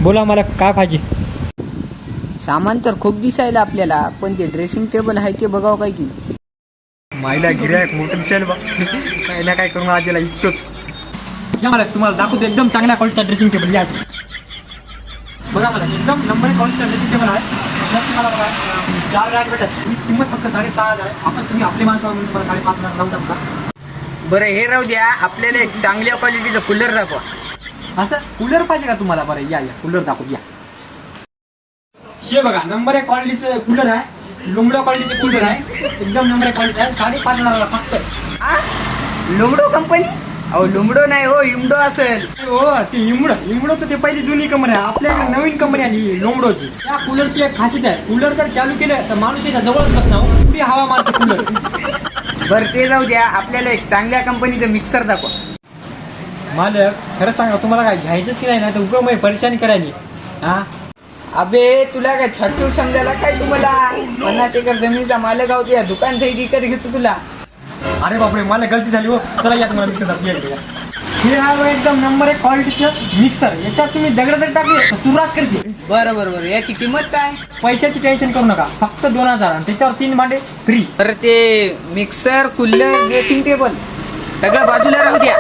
बोला मला काय पाहिजे. सामान तर खूप दिसायला आपल्याला, पण ते ड्रेसिंग टेबल आहे ते बघावं काय की. मायला गिऱ्हाईक मोठं दिसेल बा. काय ना काय करून आजीला इकतोच. या मला तुम्हाला दाखवतो एकदम चांगल्या क्वालिटीचा ड्रेसिंग टेबल. या बघा मला एकदम नंबर क्वालिटीचा ड्रेसिंग टेबल आहे. यात तुम्हाला बघा 4 रॅक भेटत. ही किंमत फक्त 6,500 आहे. आपण तुम्ही आपली माणसं म्हणून तुम्हाला 5,500 लावून टाकू का. बरं हे राहू द्या, आपल्याला एक चांगल्या क्वालिटीचा कूलर दाखवा. असं कूलर पाहिजे का तुम्हाला. बरं या कूलर दाखवू या. बघा नंबर 1 क्वालिटीचं कूलर आहे. लोंबडा क्वालिटीचं कूलर आहे. एकदम नंबर 1 क्वालिटी आहे. 5,500 फक्त. लोमडो कंपनी? अहो लोमडो नाही हो, इमडो असेल. हो ते इमडो तर ते पहिली जुनी कंपनी आहे. आपल्याकडे नवीन कंपनी आली लोंबडोची. त्या कूलरची एक खासियत आहे, कूलर जर चालू केलं तर माणूस याच्या जवळच बसणार. पुढे हवा मारते कूलर. बरं ते जाऊ द्या, आपल्याला एक चांगल्या कंपनीचं मिक्सर दाखवा. मालक खरं सांगा तुम्हाला काय घ्यायचंच की नाही तर उगं मी परेशानी करायली. हा अबे तुला काय छाटू समजायला काय तुम्हाला. 50 एकर जमिनीचा मालक आहोत, या दुकान सही विकत घेतो तुला. अरे बापरे मला गलती झाली हो. चला या तुम्हाला मिक्सर दाखवूया. हे आहे एकदम नंबर 1 क्वालिटीचं मिक्सर. याच्यात तुम्ही दगड जर टाकले तर चुराच करते. बरं बरं बरं, याची किंमत काय? पैशाची टेन्शन करू नका, फक्त 2,000 आणि त्याच्यावर 3 भांडे फ्री. बरं ते मिक्सर, कूलर, ड्रेसिंग टेबल सगळं बाजूला राहू द्या.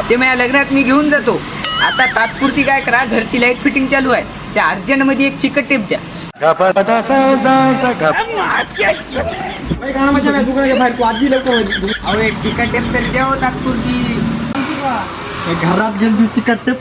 ते माझ्या लग्नात मी घेऊन जातो. आता तात्पुरती काय करा, घरची लाईट फिटिंग चालू आहे, त्या अर्जंटमध्ये एक चिकट टेप द्या. अहो एक चिकट टेप तर द्या हो तात्पुरती. घरात गेली चिकट टेप.